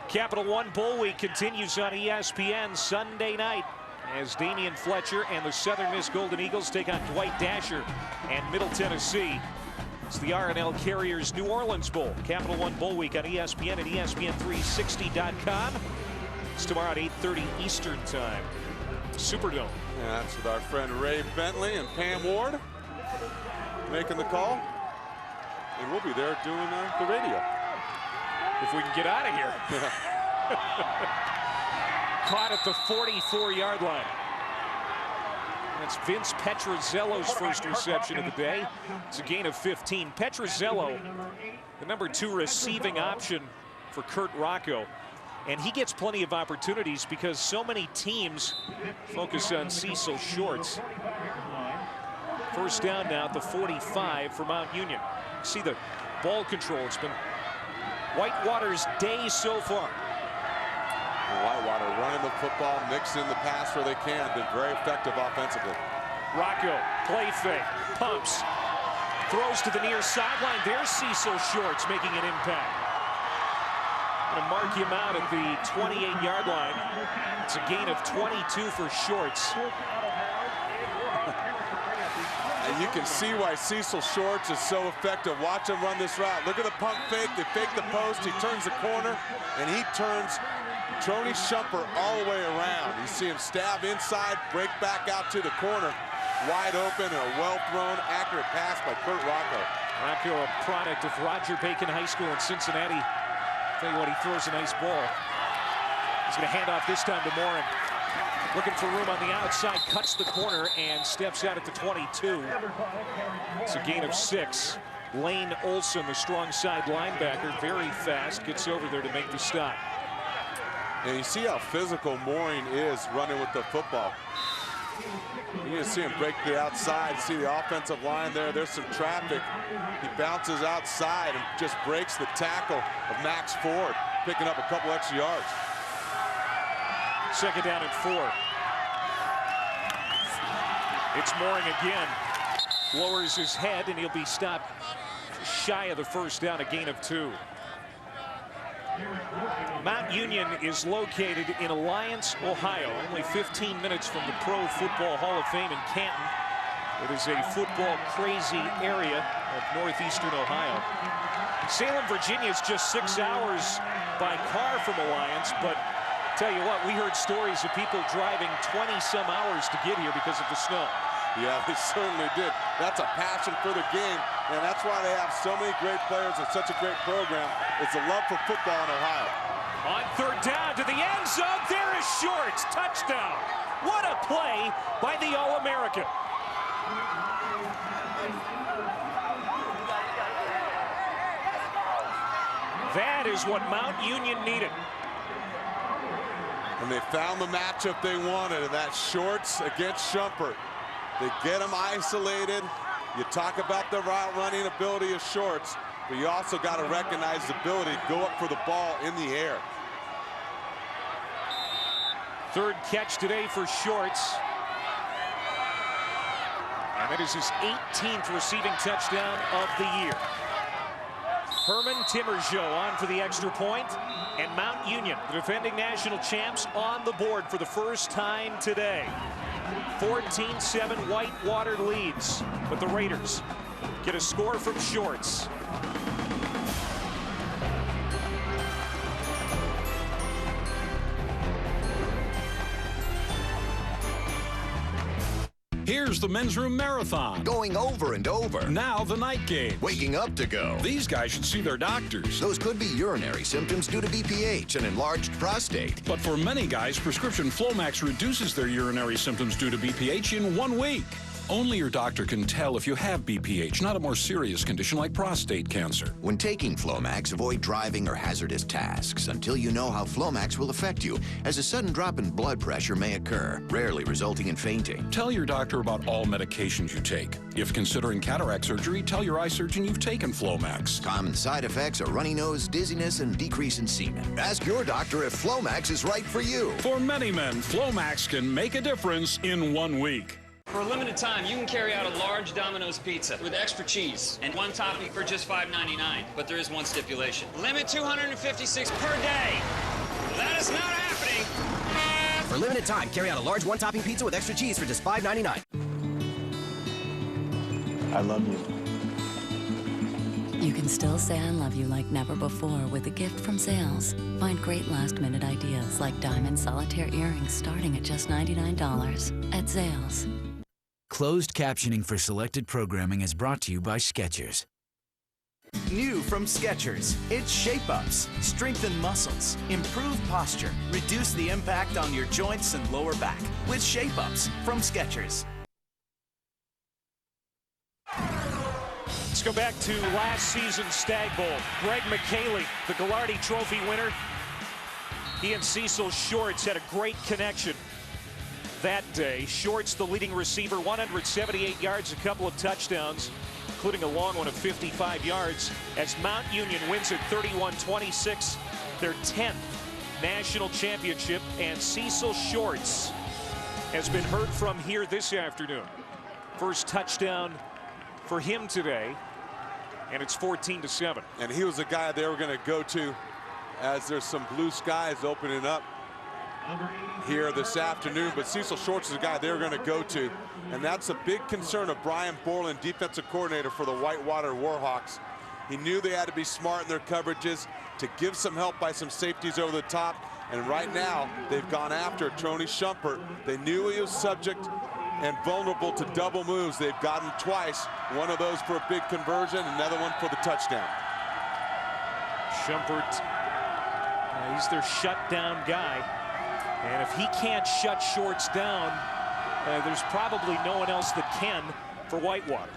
Capital One Bowl Week continues on ESPN Sunday night as Damian Fletcher and the Southern Miss Golden Eagles take on Dwight Dasher and Middle Tennessee. It's the R+L Carriers New Orleans Bowl. Capital One Bowl Week on ESPN and ESPN360.com. It's tomorrow at 8:30 Eastern Time. Superdome. And that's with our friend Ray Bentley and Pam Ward making the call. And we'll be there doing the radio. If we can get out of here. Caught at the 44-yard line. That's Vince Petrozello's first reception of the day. It's a gain of 15. Petrozello, the number 2 receiving option for Kurt Rocco. And he gets plenty of opportunities because so many teams focus on Cecil Shorts. First down now at the 45 for Mount Union. See the ball control. It's been Whitewater's day so far. Whitewater running the football, mixing the pass where they can. Been very effective offensively. Rocco, play fake, pumps, throws to the near sideline. There's Cecil Shorts making an impact. Going to mark him out at the 28-yard line. It's a gain of 22 for Shorts. And you can see why Cecil Shorts is so effective. Watch him run this route. Look at the pump fake. They fake the post. He turns the corner, and he turns Tony Shumpert all the way around. You see him stab inside, break back out to the corner. Wide open, a well-thrown, accurate pass by Kurt Rocco. Rocco, a product of Roger Bacon High School in Cincinnati. Tell you what, he throws a nice ball. He's going to hand off this time to Morin. Looking for room on the outside, cuts the corner and steps out at the 22. It's a gain of 6. Lane Olson, the strong side linebacker, very fast, gets over there to make the stop. And you see how physical Morin is running with the football. You can see him break the outside, see the offensive line there. There's some traffic. He bounces outside and just breaks the tackle of Max Ford, picking up a couple extra yards. Second down and 4. It's Morin again. Lowers his head and he'll be stopped shy of the first down, a gain of 2. Mount Union is located in Alliance, Ohio, only 15 minutes from the Pro Football Hall of Fame in Canton. It is a football crazy area of northeastern Ohio. Salem, Virginia is just 6 hours by car from Alliance, but tell you what, we heard stories of people driving 20-some hours to get here because of the snow. Yeah, they certainly did. That's a passion for the game, and that's why they have so many great players and such a great program. It's a love for football in Ohio. On third down to the end zone, there is Shorts, touchdown. What a play by the All-American. That is what Mount Union needed. And they found the matchup they wanted, and that's Shorts against Shumpert. They get him isolated. You talk about the route running ability of Shorts, but you also got to recognize the ability to go up for the ball in the air. Third catch today for Shorts. And that is his 18th receiving touchdown of the year. Herman Timmerjo on for the extra point, and Mount Union, the defending national champs, on the board for the first time today. 14-7 Whitewater leads, but the Raiders get a score from Shorts. Here's the Men's Room Marathon. Going over and over. Now the night games. Waking up to go. These guys should see their doctors. Those could be urinary symptoms due to BPH and enlarged prostate. But for many guys, prescription Flomax reduces their urinary symptoms due to BPH in 1 week. Only your doctor can tell if you have BPH, not a more serious condition like prostate cancer. When taking Flomax, avoid driving or hazardous tasks until you know how Flomax will affect you, as a sudden drop in blood pressure may occur, rarely resulting in fainting. Tell your doctor about all medications you take. If considering cataract surgery, tell your eye surgeon you've taken Flomax. Common side effects are runny nose, dizziness, and decrease in semen. Ask your doctor if Flomax is right for you. For many men, Flomax can make a difference in 1 week. For a limited time, you can carry out a large Domino's pizza with extra cheese and 1 topping for just $5.99. But there is one stipulation. Limit 256 per day. That is not happening. For a limited time, carry out a large 1-topping pizza with extra cheese for just $5.99. I love you. You can still say I love you like never before with a gift from Zales. Find great last-minute ideas like diamond solitaire earrings starting at just $99 at Zales. Closed captioning for selected programming is brought to you by Skechers. New from Skechers, it's Shape-Ups. Strengthen muscles, improve posture, reduce the impact on your joints and lower back with Shape-Ups from Skechers. Let's go back to last season's Stag Bowl. Greg McKaylee, the Gagliardi Trophy winner. He and Cecil Shorts had a great connection that day. Shorts, the leading receiver, 178 yards, a couple of touchdowns, including a long one of 55 yards, as Mount Union wins it 31-26, their 10th national championship. And Cecil Shorts has been heard from here this afternoon. First touchdown for him today, and it's 14-7. And he was the guy they were going to go to as there's some blue skies opening up here this afternoon. But Cecil Shorts is the guy they were going to go to, and that's a big concern of Brian Borland, defensive coordinator for the Whitewater Warhawks. He knew they had to be smart in their coverages, to give some help by some safeties over the top, and right now they've gone after Tony Shumpert. They knew he was subject and vulnerable to double moves. They've got him twice, one of those for a big conversion, another one for the touchdown. Shumpert, he's their shutdown guy, and if he can't shut Shorts down, there's probably no one else that can for Whitewater.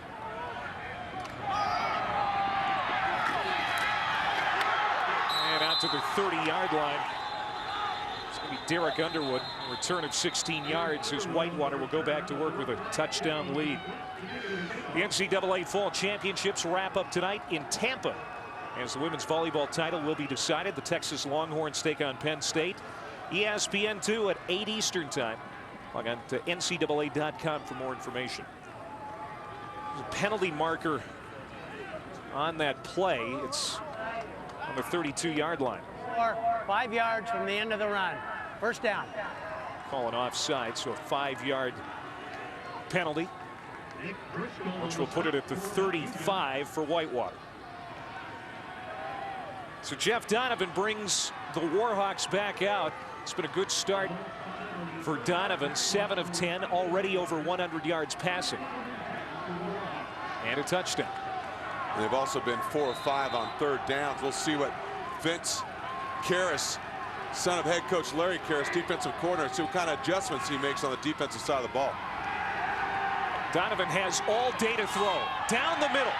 And out to the 30-yard line. It's going to be Derek Underwood, a return of 16 yards, as Whitewater will go back to work with a touchdown lead. The NCAA Fall Championships wrap up tonight in Tampa, as the women's volleyball title will be decided. The Texas Longhorns take on Penn State. ESPN2 at 8 Eastern time. Log on to NCAA.com for more information. There's a penalty marker on that play. It's on the 32-yard line. 5 yards from the end of the run. First down. Call an offside, so a 5-yard penalty, which will put it at the 35 for Whitewater. So Jeff Donovan brings the Warhawks back out. It's been a good start for Donovan. 7 of 10, already over 100 yards passing. And a touchdown. They've also been 4 of 5 on third downs. We'll see what Vince Karras, son of head coach Larry Karras, defensive coordinator, see what kind of adjustments he makes on the defensive side of the ball. Donovan has all day to throw. Down the middle.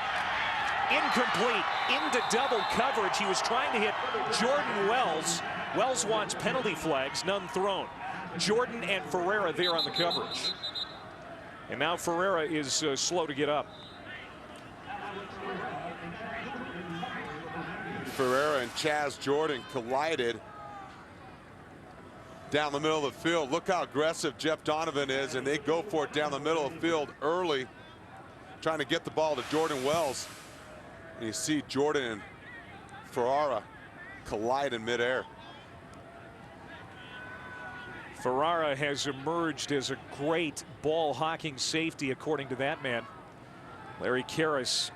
Incomplete. Into double coverage. He was trying to hit Jordan Wells. Wells wants penalty flags, none thrown. Jordan and Ferreira there on the coverage. And now Ferreira is slow to get up. Ferreira and Chaz Jordan collided down the middle of the field. Look how aggressive Jeff Donovan is, and they go for it down the middle of the field early, trying to get the ball to Jordan Wells. And you see Jordan and Ferrara collide in midair. Ferrara has emerged as a great ball hawking safety, according to that man, Larry Karras.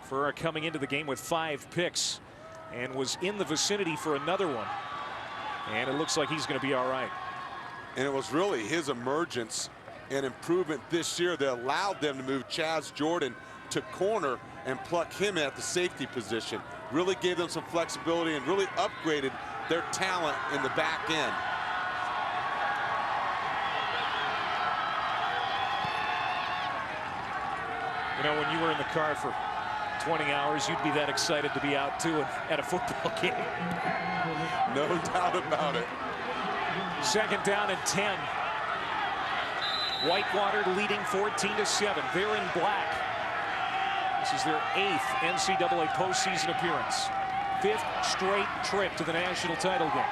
Ferrara coming into the game with 5 picks and was in the vicinity for another one. And it looks like he's going to be all right. And it was really his emergence and improvement this year that allowed them to move Chaz Jordan to corner and pluck him at the safety position. Really gave them some flexibility and really upgraded their talent in the back end. You know, when you were in the car for 20 hours, you'd be that excited to be out too at a football game. No doubt about it. Second down and 10. Whitewater leading 14-7. They're in black. This is their 8th NCAA postseason appearance. 5th straight trip to the national title game.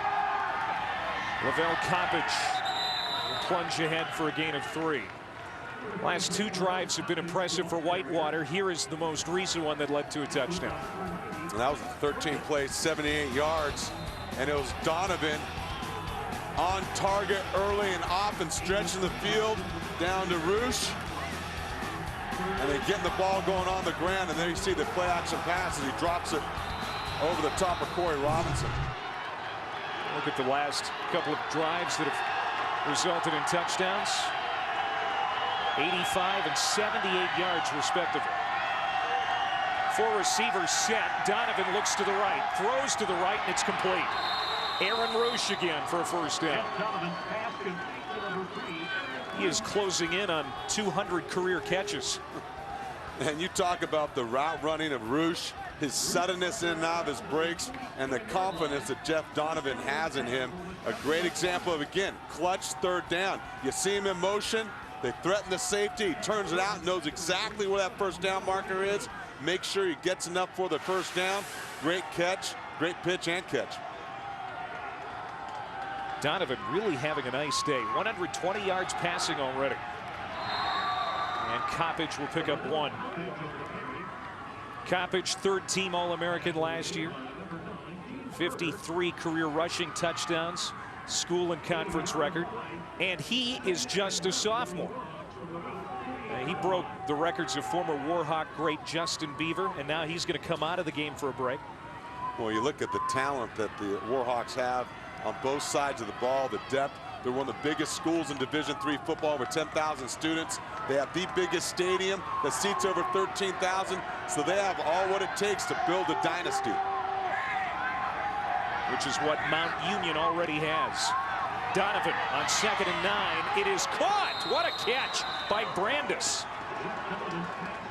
Lavelle Coppage will plunge ahead for a gain of 3. Last 2 drives have been impressive for Whitewater. Here is the most recent one that led to a touchdown. And that was a 13 play, 78 yards. And it was Donovan on target early and often stretching the field down to Roosh. And then getting the ball going on the ground. And there you see the play action pass as he drops it over the top of Corey Robinson. Look at the last couple of drives that have resulted in touchdowns. 85 and 78 yards respectively. 4 receivers set. Donovan looks to the right, throws to the right, and it's complete. Aaron Roosh again for a first down. He is closing in on 200 career catches. And you talk about the route running of Roosh, his suddenness in and out of his breaks, and the confidence that Jeff Donovan has in him. A great example of, again, clutch third down. You see him in motion, they threaten the safety, he turns it out, knows exactly where that first down marker is, makes sure he gets enough for the first down. Great catch, great pitch and catch. Donovan really having a nice day. 120 yards passing already. And Coppage will pick up 1. Coppage, third-team All-American last year. 53 career rushing touchdowns, school and conference record. And he is just a sophomore. He broke the records of former Warhawk great Justin Beaver, and now he's going to come out of the game for a break. Well, you look at the talent that the Warhawks have on both sides of the ball, the depth. They're one of the biggest schools in Division III football, over 10,000 students. They have the biggest stadium that seats over 13,000, so they have all what it takes to build a dynasty. Which is what Mount Union already has. Donovan on 2nd and 9. It is caught. What a catch by Brandis.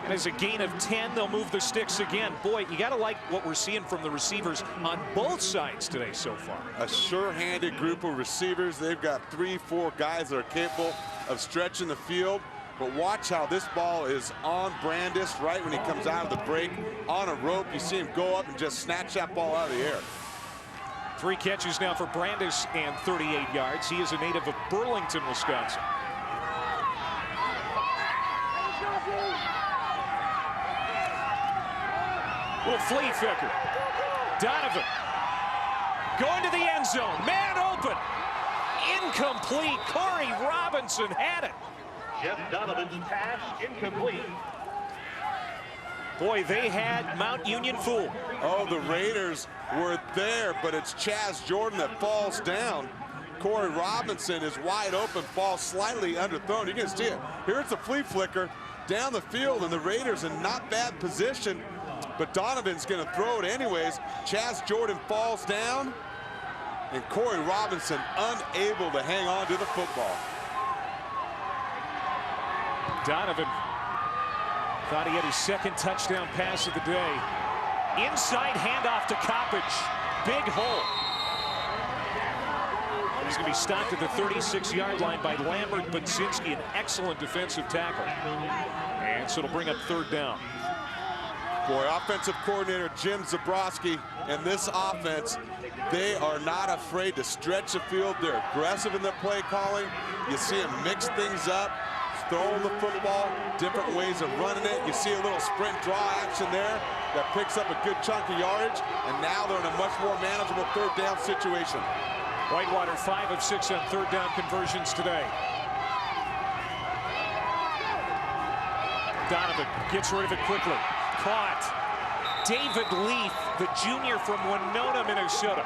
And as a gain of 10, they'll move the sticks again. Boy, you got to like what we're seeing from the receivers on both sides today so far. A sure-handed group of receivers. They've got 3-4 guys that are capable of stretching the field. But watch how this ball is on Brandis right when he comes out of the break. On a rope, you see him go up and just snatch that ball out of the air. 3 catches now for Brandis and 38 yards. He is a native of Burlington, Wisconsin. Little flea flicker. Donovan going to the end zone. Man open. Incomplete. Corey Robinson had it. Jeff Donovan's pass incomplete. Boy, they had Mount Union fooled. Oh, the Raiders were there, but it's Chaz Jordan that falls down. Corey Robinson is wide open, falls slightly underthrown. You can see it. Here's the flea flicker down the field, and the Raiders in not bad position, but Donovan's going to throw it anyways. Chaz Jordan falls down, and Corey Robinson unable to hang on to the football. Donovan thought he had his 2nd touchdown pass of the day. Inside handoff to Coppage. Big hole. He's going to be stopped at the 36-yard line by Lambert Budzinski, an excellent defensive tackle. And so it'll bring up 3rd down. Boy, offensive coordinator Jim Zabrowski and this offense, they are not afraid to stretch the field. They're aggressive in their play calling. You see them mix things up, throwing the football, different ways of running it. You see a little sprint draw action there that picks up a good chunk of yardage, and now they're in a much more manageable 3rd down situation. Whitewater 5 of 6 on 3rd down conversions today. Donovan gets rid of it quickly. Caught. David Leaf, the junior from Winona, Minnesota,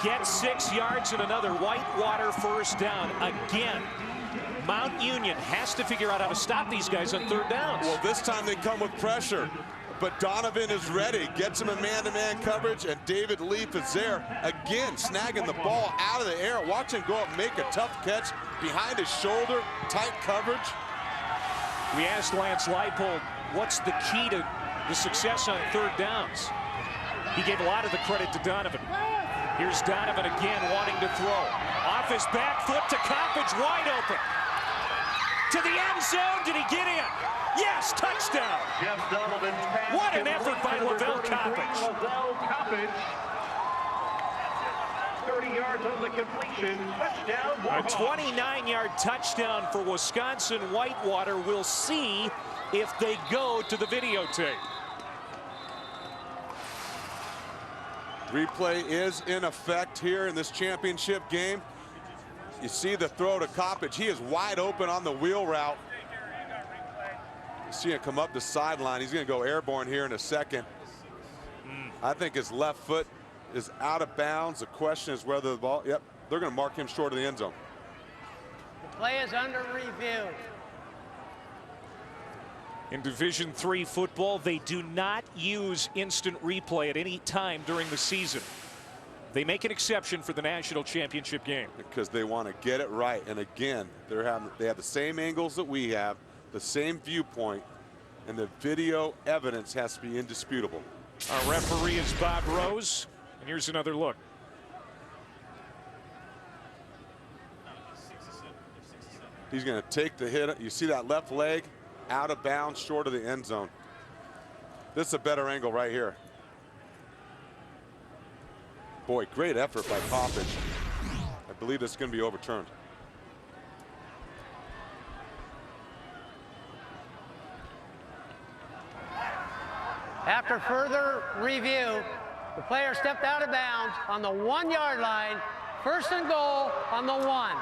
gets 6 yards and another Whitewater 1st down. Again, Mount Union has to figure out how to stop these guys on 3rd downs. Well, this time they come with pressure, but Donovan is ready. Gets him in man-to-man coverage, and David Leaf is there. Again, snagging the ball out of the air. Watch him go up and make a tough catch behind his shoulder. Tight coverage. We asked Lance Leipold, what's the key to the success on 3rd downs? He gave a lot of the credit to Donovan. Here's Donovan again wanting to throw. Off his back foot to Coppage, wide open. To the end zone, did he get in? Yes, touchdown. Jeff Donovan's pass. What an effort by Lavelle Coppage. Lavelle Coppage. 30 yards on the completion, touchdown. A 29-yard touchdown for Wisconsin Whitewater. We'll see if they go to the videotape. Replay is in effect here in this championship game. You see the throw to Coppage. He is wide open on the wheel route. You see him come up the sideline. He's going to go airborne here in a second. I think his left foot is out of bounds. The question is whether the ball, yep, they're going to mark him short of the end zone. The play is under review. In Division III football, they do not use instant replay at any time during the season. They make an exception for the national championship game. Because they want to get it right. And again, they have the same angles that we have, the same viewpoint. and the video evidence has to be indisputable. Our referee is Bob Rose, and here's another look. He's going to take the hit. You see that left leg out of bounds, short of the end zone. This is a better angle right here. Boy, great effort by Poppage. I believe this is going to be overturned. After further review, the player stepped out of bounds on the 1 yard line. First and goal on the 1.